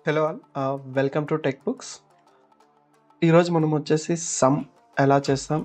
Hello all, welcome to tech books. ఈరోజు మనం వచ్చేసి సమ్ ఎలా చేస్తాం,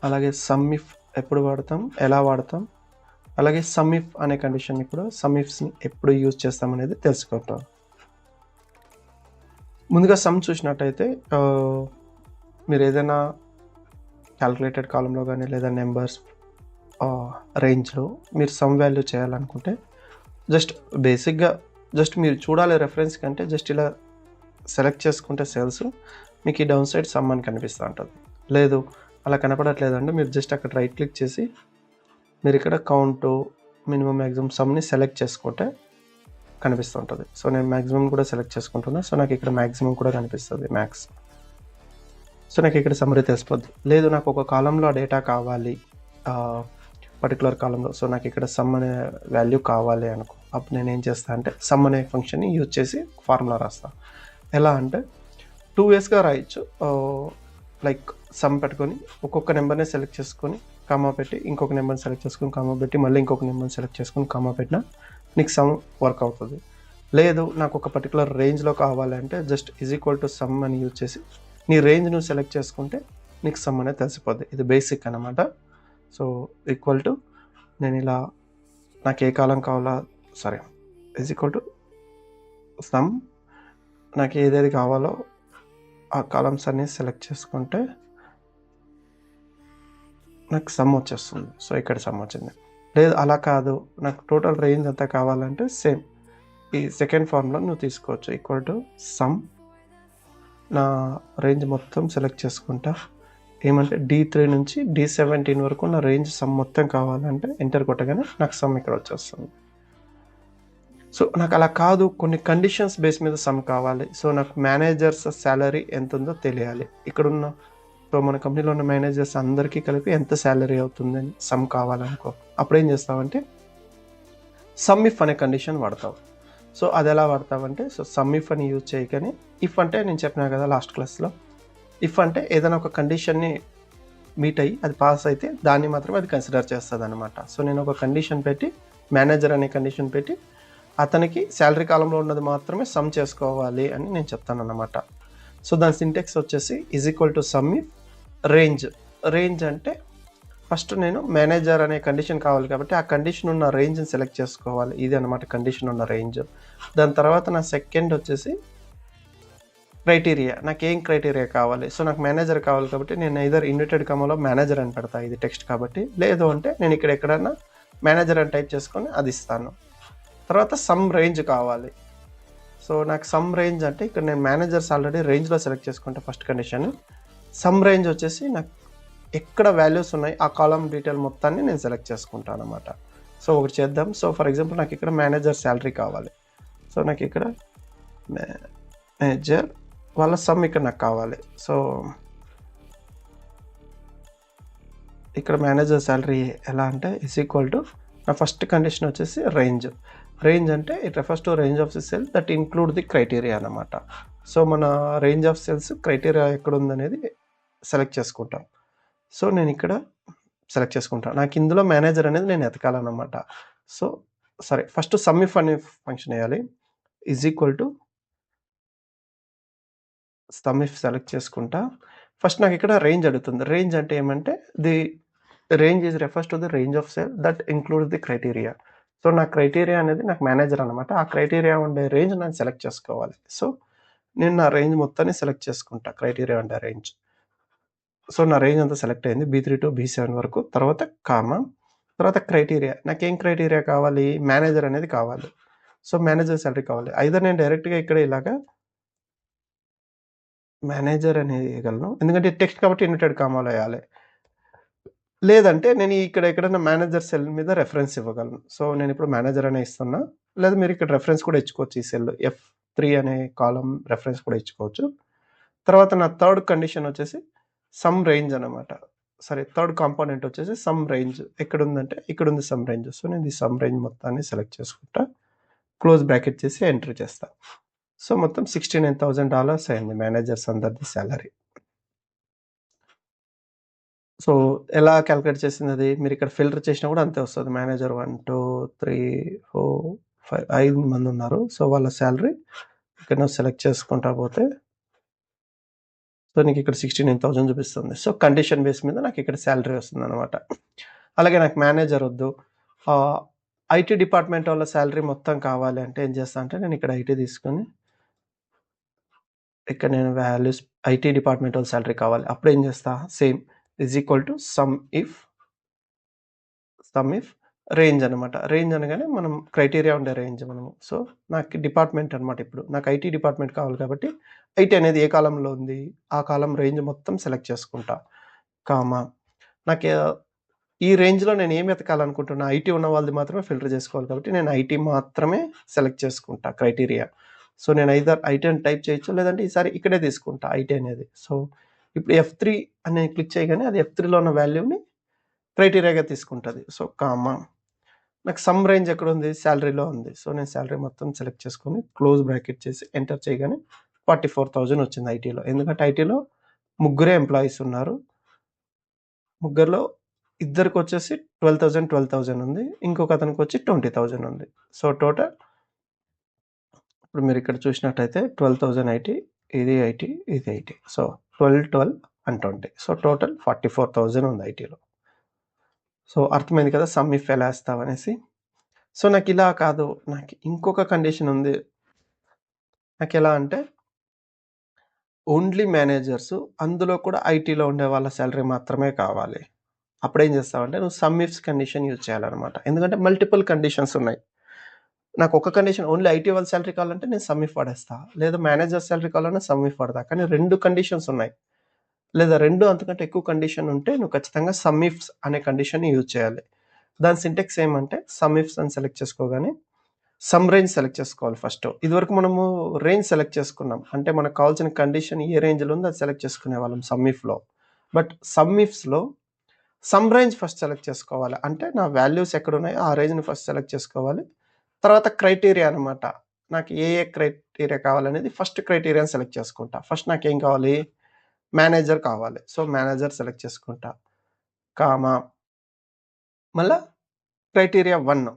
అలాగే సమ్ ఇఫ్ ఎప్పుడు వాడతాం, ఎలా వాడతాం, అలాగే సమ్ ఇఫ్ అనే కండిషన్ కూడా సమ్ ఇఫ్స్ని ఎప్పుడు యూజ్ చేస్తాం అనేది తెలుసుకుంటాం. ముందుగా సమ్ చూసినట్టయితే మీరు ఏదైనా క్యాల్కులేటెడ్ కాలంలో కానీ లేదా నెంబర్స్ రేంజ్లో మీరు సమ్ వాల్యూ చేయాలనుకుంటే బేసిక్గా మీరు చూడాలి రెఫరెన్స్ కంటే ఇలా సెలెక్ట్ చేసుకుంటే సెల్స్ మీకు ఈ డౌన్ సైడ్ సమ్ అని కనిపిస్తూ ఉంటుంది. లేదు అలా కనపడట్లేదంటే మీరు జస్ట్ అక్కడ రైట్ క్లిక్ చేసి మీరు ఇక్కడ కౌంటు మినిమం మ్యాక్సిమం సమ్ని సెలెక్ట్ చేసుకుంటే కనిపిస్తూ ఉంటుంది. సో నేను మ్యాక్సిమం కూడా సెలెక్ట్ చేసుకుంటున్నా. సో నాకు ఇక్కడ మ్యాక్సిమం కూడా కనిపిస్తుంది, మ్యాక్స్. సో నాకు ఇక్కడ సమ్మరీ తెలిసిపోద్ది. లేదు నాకు ఒక కాలంలో డేటా కావాలి, పర్టికులర్ కాలంలో, సో నాకు ఇక్కడ సమ్ అనే వాల్యూ కావాలి అనుకో, అప్పుడు నేను ఏం చేస్తాను అంటే సమ్ అనే ఫంక్షన్ని యూజ్ చేసి ఫార్ములా రాస్తాను. ఎలా అంటే 2 waysగా రాయొచ్చు. లైక్ సమ్ పెట్టుకొని ఒక్కొక్క నెంబర్ని సెలెక్ట్ చేసుకొని కామా పెట్టి, ఇంకొక నెంబర్ని సెలెక్ట్ చేసుకొని కామా పెట్టి, మళ్ళీ ఇంకొక నెంబర్ని సెలెక్ట్ చేసుకొని కామా పెట్టినా నీకు సమ్ వర్క్ అవుతుంది. లేదు నాకు ఒక పర్టికులర్ రేంజ్లో కావాలంటే జస్ట్ ఈక్వల్ టు సమ్ అని యూజ్ చేసి నీ రేంజ్ నువ్వు సెలెక్ట్ చేసుకుంటే నీకు సమ్ అనేది తెలిసిపోద్ది. ఇది బేసిక్ అనమాట. సో ఈక్వల్ టు నేను ఇలా నాకు ఏ కాలం కావాలా, సరే ఈక్వల్ టు సమ్, నాకు ఏదేది కావాలో ఆ కాలమ్స్ అన్ని సెలెక్ట్ చేసుకుంటే నాకు సమ్ వచ్చేస్తుంది. సో ఇక్కడ సమ్ వచ్చింది. లేదు అలా కాదు, నాకు టోటల్ రేంజ్ అంతా కావాలంటే సేమ్ ఈ సెకండ్ ఫార్ములా నువ్వు తీసుకోవచ్చు. ఈక్వల్ టు సమ్, నా రేంజ్ మొత్తం సెలెక్ట్ చేసుకుంటా. ఏమంటే D3 నుంచి D17 వరకు నా రేంజ్ సమ్ మొత్తం కావాలంటే ఎంటర్ కొట్టగానే నాకు సమ్ ఇక్కడ వచ్చేస్తుంది. సో నాకు అలా కాదు, కొన్ని కండిషన్స్ బేస్ మీద సమ్ కావాలి. సో నాకు మేనేజర్స్ శాలరీ ఎంత ఉందో తెలియాలి. ఇక్కడున్న సో మన కంపెనీలో ఉన్న మేనేజర్స్ అందరికీ కలిపి ఎంత శాలరీ అవుతుందని సమ్ కావాలనుకో, అప్పుడు ఏం చేస్తావంటే సమ్ ఇఫ్ అనే కండిషన్ వాడతావు. సో అది ఎలా వాడతావంటే, సో సమ్ ఇఫ్ అని యూజ్ చేయకని, ఇఫ్ అంటే నేను చెప్పినా కదా లాస్ట్ క్లాస్లో, ఇఫ్ అంటే ఏదైనా ఒక కండిషన్ని మీట్ అయ్యి అది పాస్ అయితే దాన్ని మాత్రమే అది కన్సిడర్ చేస్తుంది అనమాట. సో నేను ఒక కండిషన్ పెట్టి, మేనేజర్ అనే కండిషన్ పెట్టి, అతనికి శాలరీ కాలంలో ఉన్నది మాత్రమే సమ్ చేసుకోవాలి అని నేను చెప్తాను అన్నమాట. సో దాని సింటెక్స్ వచ్చేసి equal to some if range. Range అంటే ఫస్ట్ నేను మేనేజర్ అనే కండిషన్ కావాలి కాబట్టి ఆ కండిషన్ ఉన్న రేంజ్ని సెలెక్ట్ చేసుకోవాలి. ఇది అనమాట కండిషన్ ఉన్న రేంజ్. దాని తర్వాత నా సెకండ్ వచ్చేసి క్రైటీరియా, నాకు ఏం క్రైటీరియా కావాలి. సో నాకు మేనేజర్ కావాలి కాబట్టి నేను ఇదర్ ఇన్వర్టెడ్ కామాలో మేనేజర్ అని పెడతా, ఇది టెక్స్ట్ కాబట్టి. లేదు అంటే నేను ఇక్కడ ఎక్కడైనా మేనేజర్ అని టైప్ చేసుకొని అది ఇస్తాను. తర్వాత సమ్ రేంజ్ కావాలి. సో నాకు సమ్ రేంజ్ అంటే ఇక్కడ నేను మేనేజర్స్ ఆల్రెడీ రేంజ్లో సెలెక్ట్ చేసుకుంటే ఫస్ట్ కండిషన్. సమ్ రేంజ్ వచ్చేసి నాకు ఎక్కడ వాల్యూస్ ఉన్నాయి ఆ కాలం డీటెయిల్ మొత్తాన్ని నేను సెలెక్ట్ చేసుకుంటాను అనమాట. సో ఒకటి చేద్దాం. సో ఫర్ ఎగ్జాంపుల్ నాకు ఇక్కడ మేనేజర్ శాలరీ కావాలి. సో నాకు ఇక్కడ మేనేజర్ వాళ్ళ సమ్ ఇక్కడ నాకు కావాలి. సో ఇక్కడ మేనేజర్ శాలరీ ఎలా అంటే ఈక్వల్ టు నా ఫస్ట్ కండిషన్ వచ్చేసి రేంజ్. రేంజ్ అంటే it refers to range of the cell that include the criteria అనమాట. సో మన రేంజ్ ఆఫ్ సెల్స్ క్రైటీరియా ఎక్కడ ఉందనేది సెలెక్ట్ చేసుకుంటాం. సో నేను ఇక్కడ సెలెక్ట్ చేసుకుంటాను. నాకు ఇందులో మేనేజర్ అనేది నేను ఎతకాలన్నమాట. సో సరే, ఫస్ట్ సమ్ ఇఫ్ అనే ఫంక్షన్ వేయాలి. Equal to some if select చేసుకుంటా. ఫస్ట్ నాకు ఇక్కడ రేంజ్ అడుగుతుంది. రేంజ్ అంటే ఏమంటే the range is refers to the range of cell that includes the criteria. So నా క్రైటీరియా అనేది నాకు మేనేజర్ అనమాట. ఆ క్రైటీరియా ఉండే రేంజ్ నేను సెలెక్ట్ చేసుకోవాలి. సో నేను నా రేంజ్ మొత్తాన్ని సెలెక్ట్ చేసుకుంటా, క్రైటీరియా ఉండే రేంజ్. సో నా రేంజ్ అంతా సెలెక్ట్ అయింది, B3 to B7 వరకు. తర్వాత కామా, తర్వాత క్రైటీరియా, నాకేం క్రైటీరియా కావాలి, మేనేజర్ అనేది కావాలి. సో మేనేజర్ శాలరీ కావాలి. ఐదర్ నేను డైరెక్ట్గా ఇక్కడ ఇలాగా మేనేజర్ అనేది వేయగలను, ఎందుకంటే టెక్స్ట్ కాబట్టి ఇన్వర్టెడ్ కామాలో వేయాలి. లేదంటే నేను ఇక్కడ ఎక్కడైనా మేనేజర్ సెల్ మీద రెఫరెన్స్ ఇవ్వగలను. సో నేను ఇప్పుడు మేనేజర్ అనే ఇస్తున్నా. లేదా మీరు ఇక్కడ రెఫరెన్స్ కూడా ఇచ్చుకోవచ్చు. ఈ సెల్ F3 అనే కాలం రెఫరెన్స్ కూడా ఇచ్చుకోవచ్చు. తర్వాత నా థర్డ్ కండిషన్ వచ్చేసి సమ్ రేంజ్ అనమాట. సరే, థర్డ్ కాంపోనెంట్ వచ్చేసి సమ్ రేంజ్. ఎక్కడ ఉందంటే ఇక్కడ ఉంది సమ్ రేంజ్. సో నేను ఈ సమ్ రేంజ్ మొత్తాన్ని సెలెక్ట్ చేసుకుంటా, క్లోజ్ బ్రాకెట్ చేసి ఎంటర్ చేస్తా. సో మొత్తం $69,000 అయింది మేనేజర్స్ అందరిది శాలరీ. సో ఎలా క్యాలిక్యులేట్ చేసింది అది, మీరు ఇక్కడ ఫిల్టర్ చేసినా కూడా అంతే వస్తుంది. మేనేజర్ 1 2 3 4 5 మంది ఉన్నారు. సో వాళ్ళ శాలరీ ఇక్కడ నువ్వు సెలెక్ట్ చేసుకుంటా పోతే సో నీకు ఇక్కడ 69,000 చూపిస్తుంది. సో కండిషన్ బేస్ మీద నాకు ఇక్కడ శాలరీ వస్తుంది అనమాట. అలాగే నాకు మేనేజర్ వద్దు, ఐటీ డిపార్ట్మెంట్ వాళ్ళ శాలరీ మొత్తం కావాలి అంటే ఏం చేస్తా అంటే నేను ఇక్కడ ఐటీ తీసుకొని ఇక్కడ నేను వాల్యూస్ ఐటీ డిపార్ట్మెంట్ వాళ్ళ శాలరీ కావాలి, అప్పుడు ఏం చేస్తా same is equal to some if range అనమాట. రేంజ్ అనగానే మనం క్రైటీరియా ఉండే రేంజ్ మనము. సో నాకు డిపార్ట్మెంట్ అనమాట, ఇప్పుడు నాకు ఐటీ డిపార్ట్మెంట్ కావాలి కాబట్టి ఐటీ అనేది ఏ కాలంలో ఉంది ఆ కాలం రేంజ్ మొత్తం సెలెక్ట్ చేసుకుంటా, కామా నాకు ఈ రేంజ్లో నేను ఏం ఎతకాలనుకుంటున్నా ఐటీ ఉన్న వాళ్ళది మాత్రమే ఫిల్టర్ చేసుకోవాలి కాబట్టి నేను ఐటీ మాత్రమే సెలెక్ట్ చేసుకుంటా క్రైటీరియా. సో నేను ఐటీ అని టైప్ చేయొచ్చు, లేదంటే ఈసారి ఇక్కడే తీసుకుంటా ఐటీ అనేది. సో ఇప్పుడు F3 అని క్లిక్ చేయగానే అది F3లో ఉన్న వాల్యూని క్రైటీరియాగా తీసుకుంటుంది. సో కామా నాకు సమ్ రేంజ్ ఎక్కడ ఉంది, శాలరీలో ఉంది. సో నేను శాలరీ మొత్తం సెలెక్ట్ చేసుకొని క్లోజ్ బ్రాకెట్ చేసి ఎంటర్ చేయగానే 44,000 వచ్చింది ఐటీలో. ఎందుకంటే ఐటీలో ముగ్గురే ఎంప్లాయీస్ ఉన్నారు, ముగ్గురులో ఇద్దరికి వచ్చేసి 12,000 ఉంది, ఇంకొక అతనికి వచ్చి 20,000 ఉంది. సో టోటల్ ఇప్పుడు మీరు ఇక్కడ చూసినట్టయితే 12,000 ఐటీ, ఇది ఐటీ, ఇది IT. So 12, 12 and 20. So total 44,000 ఉంది ఐటీలో. సో అర్థమైంది కదా సమ్ ఇఫ్ ఎలా వేస్తావనేసి. సో నాకు ఇలా కాదు, నాకు ఇంకొక కండిషన్ ఉంది. నాకు ఎలా అంటే ఓన్లీ మేనేజర్స్, అందులో కూడా ఐటీలో ఉండే వాళ్ళ శాలరీ మాత్రమే కావాలి. అప్పుడేం చేస్తావంటే నువ్వు సమ్ ఇఫ్స్ కండిషన్ యూజ్ చేయాలన్నమాట. ఎందుకంటే మల్టిపుల్ కండిషన్స్ ఉన్నాయి. నాకు ఒక కండిషన్ ఓన్లీ ఐటీ వాళ్ళ శాలరీ కావాలంటే నేను సమ్ ఇఫ్ వాడేస్తా, లేదా మేనేజర్ శాలరీ కావాలన్నా సమ్ ఇఫ్ వాడతా. కానీ 2 కండిషన్స్ ఉన్నాయి, లేదా 2 అంతకంటే ఎక్కువ కండిషన్ ఉంటే నువ్వు ఖచ్చితంగా సమ్ ఇఫ్స్ అనే కండిషన్ యూజ్ చేయాలి. దాని సింటెక్స్ ఏమంటే సమ్ ఇఫ్స్ అని సెలెక్ట్ చేసుకోగానే సమ్ రేంజ్ సెలెక్ట్ చేసుకోవాలి ఫస్ట్. ఇదివరకు మనము రేంజ్ సెలెక్ట్ చేసుకున్నాం, అంటే మనకు కావాల్సిన కండిషన్ ఏ రేంజ్లో ఉందో అది సెలెక్ట్ చేసుకునే వాళ్ళం సమ్ ఇఫ్లో. బట్ సమ్ ఇఫ్స్లో సమ్ రేంజ్ ఫస్ట్ సెలెక్ట్ చేసుకోవాలి, అంటే నా వాల్యూస్ ఎక్కడ ఉన్నాయో ఆ రేంజ్ని ఫస్ట్ సెలెక్ట్ చేసుకోవాలి. తర్వాత క్రైటీరియా అనమాట, నాకు ఏ క్రైటీరియా కావాలనేది ఫస్ట్ క్రైటీరియాని సెలెక్ట్ చేసుకుంటా. ఫస్ట్ నాకు ఏం కావాలి, మేనేజర్ కావాలి. సో మేనేజర్ సెలెక్ట్ చేసుకుంటా, కామా మళ్ళా క్రైటీరియా 1.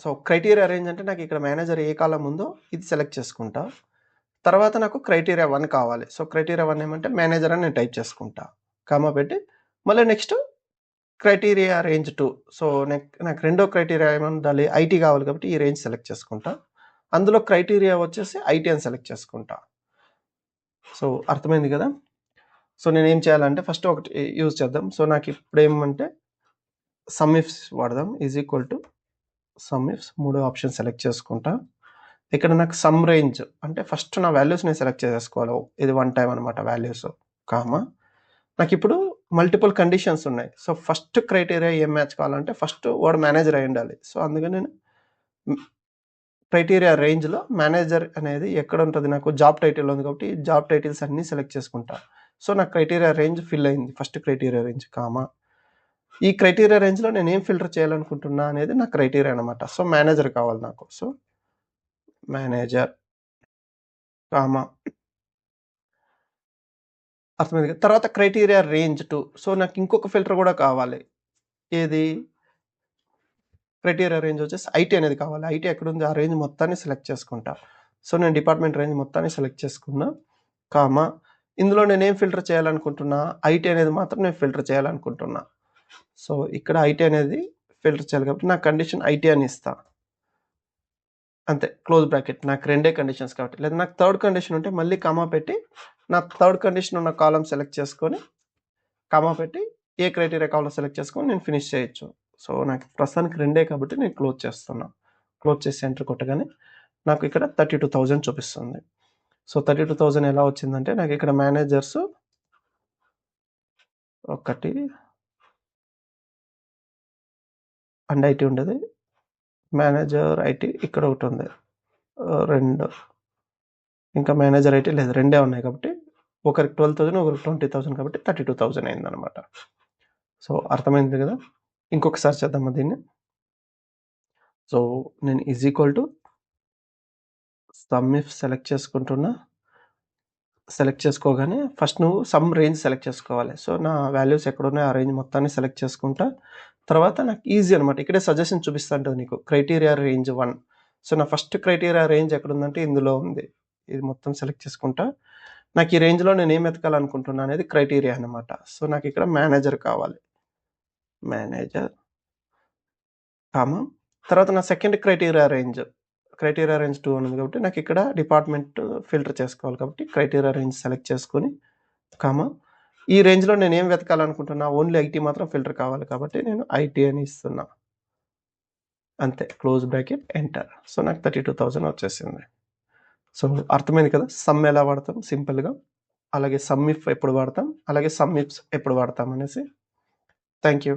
సో క్రైటీరియా రేంజ్ అంటే నాకు ఇక్కడ మేనేజర్ ఏ కాలం ఉందో ఇది సెలెక్ట్ చేసుకుంటా. తర్వాత నాకు క్రైటీరియా 1 కావాలి. సో క్రైటీరియా 1 ఏమంటే మేనేజర్ అని నేను టైప్ చేసుకుంటా, కామా పెట్టి మళ్ళీ నెక్స్ట్ క్రైటీరియా రేంజ్ 2. సో నాకు రెండో క్రైటీరియా ఏముండాలి, ఐటీ కావాలి కాబట్టి ఈ రేంజ్ సెలెక్ట్ చేసుకుంటా. అందులో క్రైటీరియా వచ్చేసి ఐటీ అని సెలెక్ట్ చేసుకుంటా. సో అర్థమైంది కదా. సో నేను ఏం చేయాలంటే ఫస్ట్ ఒకటి యూజ్ చేద్దాం. సో నాకు ఇప్పుడు ఏమంటే సమ్ ఇఫ్స్ వాడదాం. Is equal to sumifs 3 option select చేసుకుంటా. ఇక్కడ నాకు సమ్ రేంజ్ అంటే ఫస్ట్ నా వాల్యూస్ నేను సెలెక్ట్ చేసుకోవాలి, ఇది 1 టైం అనమాట వాల్యూస్, కామా నాకు ఇప్పుడు మల్టిపుల్ కండిషన్స్ ఉన్నాయి. సో ఫస్ట్ క్రైటీరియా ఏం మ్యాచ్ కావాలంటే ఫస్ట్ వాడు మేనేజర్ అయి ఉండాలి. సో అందుకని నేను క్రైటీరియా రేంజ్లో మేనేజర్ అనేది ఎక్కడ ఉంటుంది, నాకు జాబ్ టైటిల్ ఉంది కాబట్టి జాబ్ టైటిల్స్ అన్నీ సెలెక్ట్ చేసుకుంటా. సో నాకు క్రైటీరియా రేంజ్ ఫిల్ అయింది, ఫస్ట్ క్రైటీరియా రేంజ్, కామా ఈ క్రైటీరియా రేంజ్లో నేను ఏం ఫిల్టర్ చేయాలనుకుంటున్నా అనేది నా క్రైటీరియా అనమాట. సో మేనేజర్ కావాలి నాకు. సో మేనేజర్, కామా అర్థమైంది కదా. తర్వాత క్రైటీరియా రేంజ్ 2. సో నాకు ఇంకొక ఫిల్టర్ కూడా కావాలి, ఏది క్రైటీరియా రేంజ్ వచ్చేసి ఐటీ అనేది కావాలి. ఐటీ ఎక్కడుంది ఆ రేంజ్ మొత్తాన్ని సెలెక్ట్ చేసుకుంటా. సో నేను డిపార్ట్మెంట్ రేంజ్ మొత్తాన్ని సెలెక్ట్ చేసుకున్నా, కామా ఇందులో నేను ఏం ఫిల్టర్ చేయాలనుకుంటున్నా, ఐటీ అనేది మాత్రం నేను ఫిల్టర్ చేయాలనుకుంటున్నా. సో ఇక్కడ ఐటీ అనేది ఫిల్టర్ చేయాలి కాబట్టి నా కండిషన్ ఐటీ అని ఇస్తా, అంతే క్లోజ్ బ్రాకెట్. నాకు 2 కండిషన్స్ కాబట్టి, లేదా నాకు థర్డ్ కండిషన్ ఉంటే మళ్ళీ కామా పెట్టి నా థర్డ్ కండిషన్ ఉన్న కాలం సెలెక్ట్ చేసుకొని కామా పెట్టి ఏ క్రైటీరియా కావాలో సెలెక్ట్ చేసుకొని నేను ఫినిష్ చేయొచ్చు. సో నాకు ప్రస్తుతానికి 2 కాబట్టి నేను క్లోజ్ చేస్తున్నా. క్లోజ్ చేసి ఎంటర్ కొట్టగానే నాకు ఇక్కడ 32,000 చూపిస్తుంది. సో 32,000 ఎలా వచ్చిందంటే నాకు ఇక్కడ మేనేజర్స్ ఒకటి అండ్ ఐటీ ఉండేది, మేనేజర్ ఐటీ ఇక్కడ ఒకటి ఉంది 2, ఇంకా మేనేజర్ ఐటీ లేదు, 2 ఉన్నాయి కాబట్టి ఒకరికి 12,000 ఒకరికి 20,000 కాబట్టి 32,000 అయిందనమాట. సో అర్థమైంది కదా. ఇంకొకసారి చేద్దామా దీన్ని. సో నేను is equal to some if select చేసుకుంటున్నా. సెలెక్ట్ చేసుకోగానే ఫస్ట్ నువ్వు సమ్ రేంజ్ సెలెక్ట్ చేసుకోవాలి. సో నా వాల్యూస్ ఎక్కడున్నాయో ఆ రేంజ్ మొత్తాన్ని సెలెక్ట్ చేసుకుంటా. తర్వాత నాకు ఈజీ అనమాట, ఇక్కడే సజెషన్ చూపిస్తా ఉంటుంది నీకు క్రైటీరియా రేంజ్ 1. సో నా ఫస్ట్ క్రైటీరియా రేంజ్ ఎక్కడుందంటే ఇందులో ఉంది. ఇది మొత్తం సెలెక్ట్ చేసుకుంటా. నాకు ఈ రేంజ్‌లో నేను ఏం వెతకాలనుకుంటున్నా అనేది క్రైటీరియా అన్నమాట. సో నాకు ఇక్కడ మేనేజర్ కావాలి. మేనేజర్, కామా తర్వాత నా సెకండ్ క్రైటీరియా రేంజ్ 2 అని ఉంది కాబట్టి నాకు ఇక్కడ డిపార్ట్మెంట్ ఫిల్టర్ చేసుకోవాలి కాబట్టి క్రైటీరియా రేంజ్ సెలెక్ట్ చేసుకొని, కామా ఈ రేంజ్‌లో నేను ఏం వెతకాలనుకుంటున్నా ఓన్లీ ఐటీ మాత్రం ఫిల్టర్ కావాలి కాబట్టి నేను ఐటీ అని ఇస్తున్నా. అంతే. Close bracket enter. సో నాకు 32,000 వచ్చేసింది. సో అర్థమైంది కదా! సమ్ ఎలా వాడతాం సింపుల్‌గా. అలాగే సమ్ ఇఫ్ ఎప్పుడు వాడతాం, అలాగే సమ్ ఇఫ్స్ ఎప్పుడు వాడతాం అనేసి. Thank you.